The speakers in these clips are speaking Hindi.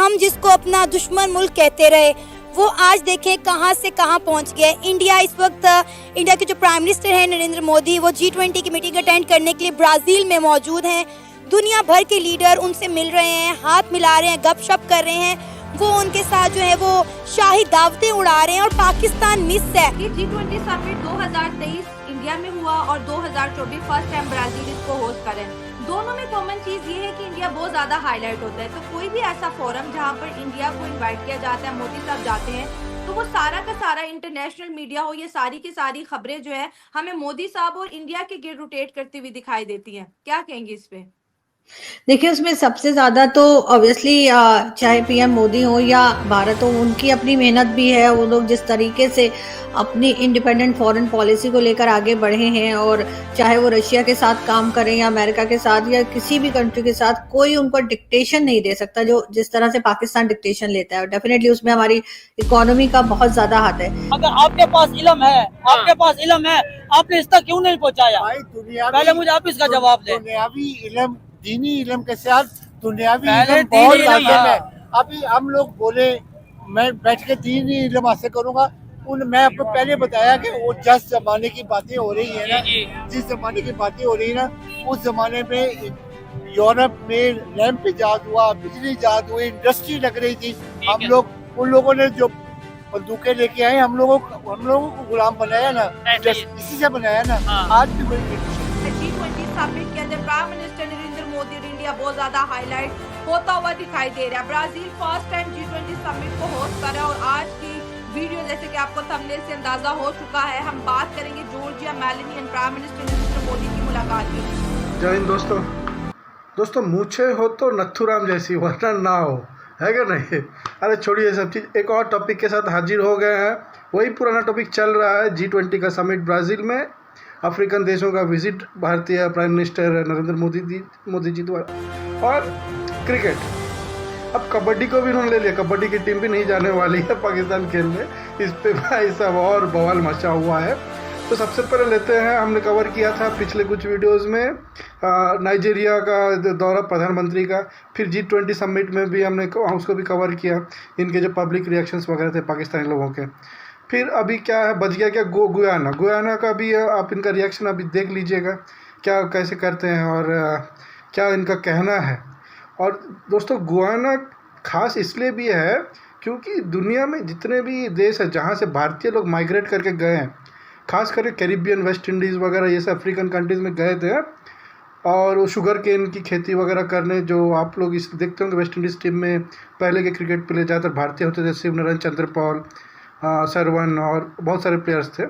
हम जिसको अपना दुश्मन मुल्क कहते रहे, वो आज देखें कहां से कहां पहुंच गया। इंडिया इस वक्त इंडिया के जो प्राइम मिनिस्टर हैं नरेंद्र मोदी, वो G20 की मीटिंग अटेंड करने के लिए ब्राज़ील में मौजूद हैं। दुनिया भर के लीडर उनसे मिल रहे हैं, हाथ मिला रहे हैं, गपशप कर रहे हैं। वो उनके साथ जो है वो शाही दावतें उड़ा रहे हैं और पाकिस्तान मिस है। ये G20 समिट 2023 इंडिया में हुआ और 2024 फर्स्ट टाइम ब्राजील इसको होस्ट करें। दोनों में कॉमन चीज ये है कि इंडिया बहुत ज्यादा हाईलाइट होता है। तो कोई भी ऐसा फोरम जहाँ पर इंडिया को इनवाइट किया जाता है, मोदी साहब जाते हैं, तो वो सारा का सारा इंटरनेशनल मीडिया हो, ये सारी की सारी खबरें जो है हमें मोदी साहब और इंडिया के गिर्द रोटेट करती हुई दिखाई देती हैं। क्या कहेंगे इस पे? देखिए, उसमें सबसे ज़्यादा तो ऑब्वियसली चाहे पीएम मोदी हो या भारत हो, उनकी अपनी मेहनत भी है। वो लोग जिस तरीके से अपनी इंडिपेंडेंट फॉरेन पॉलिसी को लेकर आगे बढ़े हैं, और चाहे वो रशिया के साथ काम करें या अमेरिका के साथ या किसी भी कंट्री के साथ, कोई उनको डिक्टेशन नहीं दे सकता जो जिस तरह से पाकिस्तान डिक्टेशन लेता है। और डेफिनेटली उसमें हमारी इकोनॉमी का बहुत ज़्यादा हाथ है। अगर आपके पास इल्म है, आपके पास इल्म है, आपने इसका क्यों नहीं पहुंचाया? पहले मुझे आप इसका जवाब दें। दुनियावी इल्म, दीनी इल्म के साथ दुनियावी पहले इल्म बहुत दीनी इल्म लाजिम है। है। अभी हम लोग बोले मैं बैठ के दीनी इल्म हासिल करूंगा, मैं आपको पहले बताया कि वो जिस जमाने की बातें हो रही है ना, जिस जमाने की बातें हो रही है ना, उस जमाने में यूरोप में लैंप इजाद हुआ, बिजली इजाद हुई, इंडस्ट्री लग रही थी। हम लोग उन लोगों ने जो बंदूकें लेके आए, हम लोगों को गुलाम बनाया ना, इसी से बनाया ना। आज भी वही G20 समिट के अंदर प्राइम मिनिस्टर नरेंद्र मोदी और इंडिया बहुत ज्यादा हाईलाइट होता हुआ दिखाई दे रहा है। Brazil first time G20 summit को होस्ट कर रहा है और आज की वीडियो जैसे कि आपको थंबनेल से अंदाजा हो चुका है, हम बात करेंगे जॉर्जिया मेलोनी और प्राइम मिनिस्टर नरेंद्र मोदी की मुलाकात की। जय हिंद दोस्तों, मूछे हो तो नथुराम जैसी, वरना ना हो, है क्या नहीं? अरे छोड़िए सब चीज़, एक और टॉपिक के साथ हाजिर हो गए हैं। वही पुराना टॉपिक चल रहा है, G20 का समिट ब्राज़ील में, अफ्रीकन देशों का विजिट भारतीय प्राइम मिनिस्टर नरेंद्र मोदी जी द्वारा, और क्रिकेट। अब कबड्डी को भी उन्होंने ले लिया, कबड्डी की टीम भी नहीं जाने वाली है पाकिस्तान खेलने। इस पे भाई सब और बवाल मचा हुआ है। तो सबसे पहले लेते हैं, हमने कवर किया था पिछले कुछ वीडियोस में नाइजीरिया का दौरा प्रधानमंत्री का, फिर G20 समिट में भी हमने उसको भी कवर किया, इनके जो पब्लिक रिएक्शंस वगैरह थे पाकिस्तानी लोगों के। फिर अभी क्या है, बच गया क्या, गुयाना का भी आप इनका रिएक्शन अभी देख लीजिएगा, क्या कैसे करते हैं और क्या इनका कहना है। और दोस्तों, गुयाना खास इसलिए भी है क्योंकि दुनिया में जितने भी देश है जहाँ से भारतीय लोग माइग्रेट करके गए हैं, खास करके कैरिबियन, वेस्ट इंडीज़ वगैरह ये सब अफ्रीकन कंट्रीज़ में गए थे, और वो शुगर केन की खेती वगैरह करने, जो आप लोग इस देखते होंगे वेस्ट इंडीज़ टीम में पहले के क्रिकेट प्लेयर ज़्यादातर भारतीय होते थे, शिवनारायण चंद्रपॉल, सरवन और बहुत सारे प्लेयर्स थे,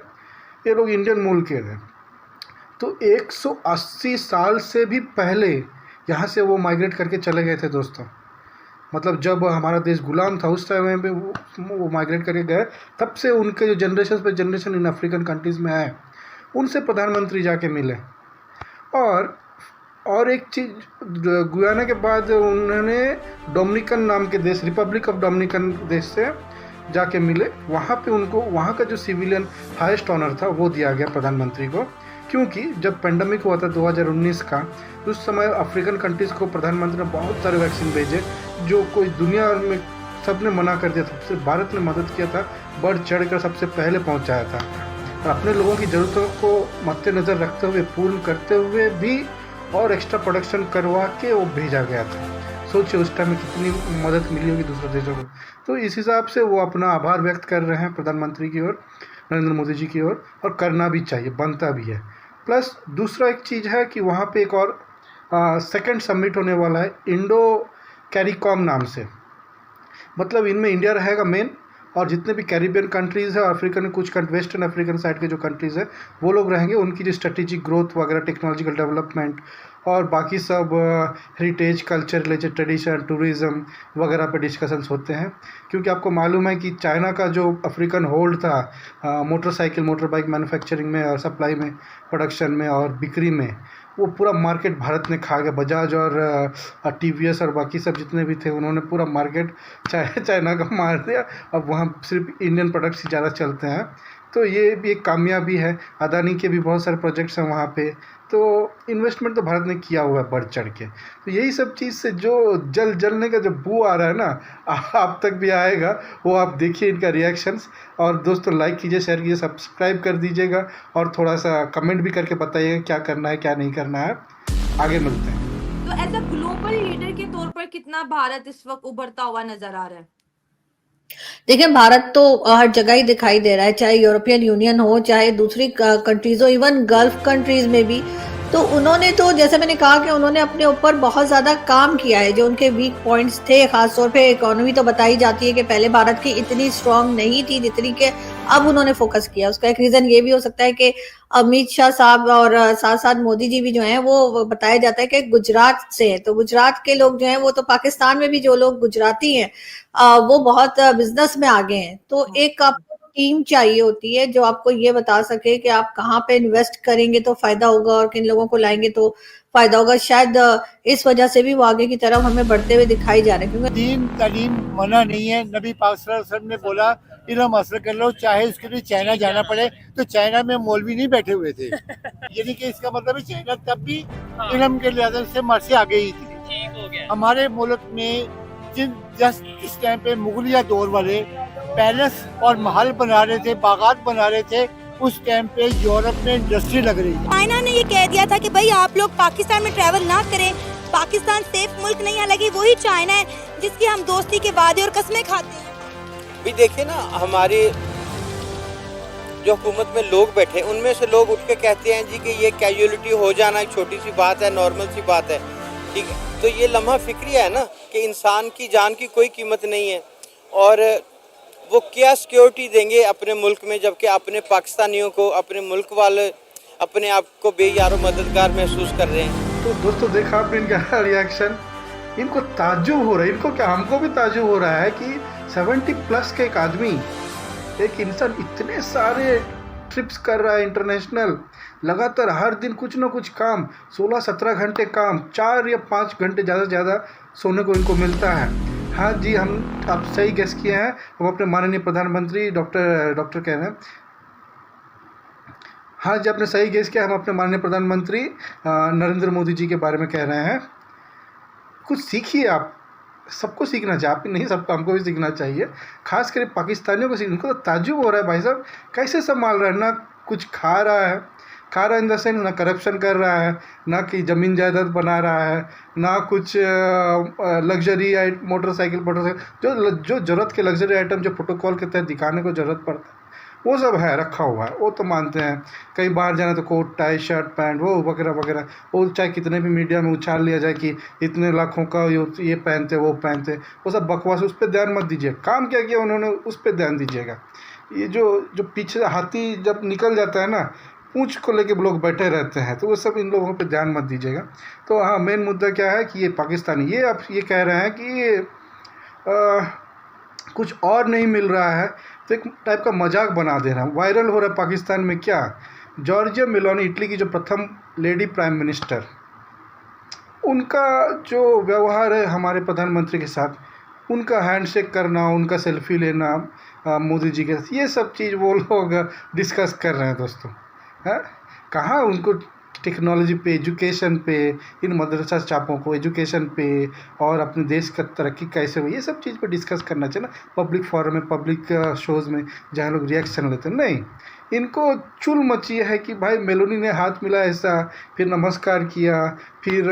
ये लोग इंडियन मूल के थे। तो 180 साल से भी पहले यहाँ से वो माइग्रेट करके चले गए थे दोस्तों। मतलब जब हमारा देश गुलाम था उस टाइम पे वो माइग्रेट करके गए, तब से उनके जो जनरेशन पे जनरेशन इन अफ्रीकन कंट्रीज़ में आए, उनसे प्रधानमंत्री जाके मिले। और एक चीज़, गुयाना के बाद उन्होंने डोमिनिकन नाम के देश, रिपब्लिक ऑफ डोमिनिकन देश से जाके मिले। वहाँ पे उनको वहाँ का जो सिविलियन हाईएस्ट ऑनर था वो दिया गया प्रधानमंत्री को, क्योंकि जब पेंडेमिक हुआ था 2019 का, उस समय अफ्रीकन कंट्रीज़ को प्रधानमंत्री ने बहुत सारे वैक्सीन भेजे, जो कोई दुनिया में सब ने मना कर दिया था, सिर्फ भारत ने मदद किया था, बढ़ चढ़ कर सबसे पहले पहुंचाया था। और अपने लोगों की ज़रूरतों को मद्देनज़र रखते हुए, पूर्ण करते हुए भी और एक्स्ट्रा प्रोडक्शन करवा के वो भेजा गया था। सोचिए उस टाइम में कितनी मदद मिली होगी दूसरे देशों को। तो इस हिसाब से वो अपना आभार व्यक्त कर रहे हैं प्रधानमंत्री की ओर, नरेंद्र मोदी जी की ओर, और करना भी चाहिए, बनता भी है। प्लस दूसरा एक चीज़ है कि वहाँ पे एक और सेकंड समिट होने वाला है, इंडो कैरिकॉम नाम से। मतलब इनमें इंडिया रहेगा मेन, और जितने भी कैरिबियन कंट्रीज़ है और अफ्रीकन, कुछ वेस्टर्न अफ्रीकन साइड के जो कंट्रीज़ है वो लोग रहेंगे। उनकी जो स्ट्रेटेजिक ग्रोथ वगैरह, टेक्नोलॉजिकल डेवलपमेंट और बाकी सब heritage, culture related, tradition, tourism वगैरह पे डिस्कशंस होते हैं। क्योंकि आपको मालूम है कि चाइना का जो अफ्रीकन होल्ड था मोटरसाइकिल, मोटर बाइक मैन्युफैक्चरिंग में और सप्लाई में, प्रोडक्शन में और बिक्री में, वो पूरा मार्केट भारत ने खा गया। बजाज और TVS और बाकी सब जितने भी थे, उन्होंने पूरा मार्केट चाइना का मार दिया। अब वहाँ सिर्फ इंडियन प्रोडक्ट्स ही ज़्यादा चलते हैं। तो ये भी एक कामयाबी है। अदानी के भी बहुत सारे प्रोजेक्ट्स हैं वहाँ पे, तो इन्वेस्टमेंट तो भारत ने किया हुआ है बढ़ चढ़ के। तो यही सब चीज़ से जो जलने का जो बू आ रहा है ना, आप तक भी आएगा, वो आप देखिए इनका रिएक्शंस। और दोस्तों लाइक कीजिए, शेयर कीजिए, सब्सक्राइब कर दीजिएगा और थोड़ा सा कमेंट भी करके बताइएगा क्या करना है क्या नहीं करना है। आगे मिलते हैं। तो एज अ ग्लोबल लीडर के तौर पर कितना भारत इस वक्त उभरता हुआ नजर आ रहा है? देखिए, भारत तो हर जगह ही दिखाई दे रहा है, चाहे यूरोपियन यूनियन हो, चाहे दूसरी कंट्रीज हो, इवन गल्फ कंट्रीज में भी। तो उन्होंने तो, जैसे मैंने कहा कि उन्होंने अपने ऊपर बहुत ज़्यादा काम किया है। जो उनके वीक पॉइंट्स थे, खासतौर पे इकोनॉमी तो बताई जाती है कि पहले भारत की इतनी स्ट्रांग नहीं थी जितनी के अब उन्होंने फोकस किया। उसका एक रीज़न ये भी हो सकता है कि अमित शाह साहब और साथ साथ मोदी जी भी जो हैं वो बताया जाता है कि गुजरात से हैं। तो गुजरात के लोग जो हैं वो, तो पाकिस्तान में भी जो लोग गुजराती हैं वो बहुत बिजनेस में आगे हैं। तो एक आपको टीम चाहिए होती है जो आपको ये बता सके कि आप कहाँ पे इन्वेस्ट करेंगे तो फायदा होगा और किन लोगों को लाएंगे तो फायदा होगा। शायद इस वजह से भी वो आगे की तरफ हमें बढ़ते हुए दिखाई जा रहे हैं, क्योंकि दीन तालीम मना नहीं है। नबी पाक सल्लल्लाहु अलैहि वसल्लम ने बोला इल्म हासिल कर लो, चाहे उसके लिए चाइना जाना पड़े। तो चाइना में मौलवी नहीं बैठे हुए थे। यानी कि इसका मतलब है चाइना तब भी इल्म के लिहाज से मर्से आगे ही थी। हमारे मुल्क में जिस टाइम पे मुगलिया दौर वाले पैलेस और महल बना रहे थे, बागात बना रहे थे, उस टाइम पे यूरोप में इंडस्ट्री लग रही थी। चाइना ने ये कह दिया था कि भाई आप लोग पाकिस्तान में ट्रैवल ना करें, पाकिस्तान सेफ मुल्क नहीं। हालांकि वही चाइना है जिसकी हम दोस्ती के वादे और कस्में खाते हैं। भी देखिए ना, हमारे जो हुकूमत में लोग बैठे, उनमें से लोग उठ के कहते हैं जी कि ये कैजुअलिटी हो जाना एक छोटी सी बात है, नॉर्मल सी बात है, ठीक है। तो ये लम्हा फिक्रिया है ना कि इंसान की जान की कोई कीमत नहीं है, और वो क्या सिक्योरिटी देंगे अपने मुल्क में, जबकि अपने पाकिस्तानियों को, अपने मुल्क वाले अपने आप को बेयारो मददगार महसूस कर रहे हैं। तो दोस्तों देखा आपने इनका रिएक्शन, इनको ताज्जुब हो रहा है। इनको क्या, हमको भी ताज्जुब हो रहा है कि 70+ के एक आदमी, एक इंसान इतने सारे ट्रिप्स कर रहा है इंटरनेशनल, लगातार हर दिन कुछ ना कुछ काम, 16-17 घंटे काम, 4 या 5 घंटे ज़्यादा से ज़्यादा सोने को इनको मिलता है। हाँ जी, हम आप सही गेस किए हैं। हम अपने माननीय प्रधानमंत्री डॉक्टर कह रहे हैं, हाँ जी आपने सही गेस किया। हम अपने माननीय प्रधानमंत्री नरेंद्र मोदी जी के बारे में कह रहे हैं। कुछ सीखिए आप, सबको सीखना चाहिए, आप ही नहीं सबको, हमको भी सीखना चाहिए, खास कर पाकिस्तानियों को सीखना। उनको तो ताज्जुब हो रहा है भाई साहब, कैसे संभाल रहा है, ना कुछ खा रहा है इन द सेंस, ना करप्शन कर रहा है, ना कि ज़मीन जायदाद बना रहा है, ना कुछ लग्जरी मोटरसाइकिल जो ज़रूरत के लग्जरी आइटम जो प्रोटोकॉल के तहत दिखाने को ज़रूरत पड़ता है वो सब है, रखा हुआ है, वो तो मानते हैं। कहीं बाहर जाना तो कोट टाई शर्ट पैंट वो वगैरह वगैरह, वो चाहे कितने भी मीडिया में उछाल लिया जाए कि इतने लाखों का ये पहनते वो पहनते, वो सब बकवास, उस पर ध्यान मत दीजिए। काम क्या किया उन्होंने उस पर ध्यान दीजिएगा। ये जो पीछे हाथी जब निकल जाता है ना, पूंछ को लेके लोग बैठे रहते हैं, तो वो सब इन लोगों पे ध्यान मत दीजिएगा। तो हाँ, मेन मुद्दा क्या है कि ये पाकिस्तानी, ये आप ये कह रहे हैं कि ये कुछ और नहीं मिल रहा है, तो एक टाइप का मजाक बना दे रहा है, वायरल हो रहा है पाकिस्तान में। क्या, जॉर्जिया मेलोनी, इटली की जो प्रथम लेडी प्राइम मिनिस्टर, उनका जो व्यवहार है हमारे प्रधानमंत्री के साथ, उनका हैंडशेक करना, उनका सेल्फी लेना मोदी जी के साथ, ये सब चीज़ वो लोग डिस्कस कर रहे हैं दोस्तों। है कहाँ उनको टेक्नोलॉजी पे, एजुकेशन पे, इन मदरसा छापों को एजुकेशन पे और अपने देश का तरक्की कैसे हुई, ये सब चीज़ पे डिस्कस करना चाहिए ना, पब्लिक फोरम में, पब्लिक शोज़ में जहाँ लोग रिएक्शन लेते हैं। नहीं, इनको चुल मची है कि भाई मेलोनी ने हाथ मिला ऐसा, फिर नमस्कार किया, फिर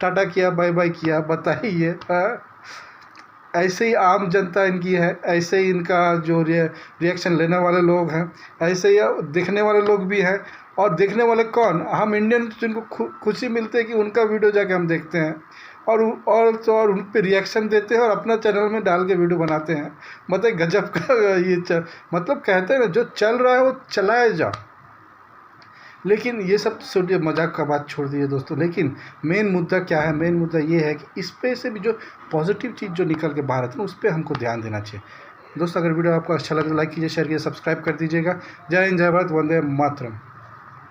टाटा किया, बाय बाय किया, बताइए। ऐसे ही आम जनता इनकी है, ऐसे ही इनका जो रिएक्शन लेने वाले लोग हैं, ऐसे ही देखने वाले लोग भी हैं। और देखने वाले कौन, हम इंडियन, जिनको खुशी मिलती है कि उनका वीडियो जाके हम देखते हैं और उन पर रिएक्शन देते हैं और अपना चैनल में डाल के वीडियो बनाते हैं। मतलब गजब का ये मतलब कहते हैं ना, जो चल रहा है वो चलाया जा। लेकिन ये सब छोड़िए, मजाक का बात छोड़ दीजिए दोस्तों। लेकिन मेन मुद्दा क्या है, मेन मुद्दा ये है कि इस पे से भी जो पॉजिटिव चीज़ जो निकल के भारत में, उस पर हमको ध्यान देना चाहिए दोस्तों। अगर वीडियो आपको अच्छा लगे तो लाइक कीजिए, शेयर कीजिए, सब्सक्राइब कर दीजिएगा। जय हिंद, जय भारत, वंदे मातरम।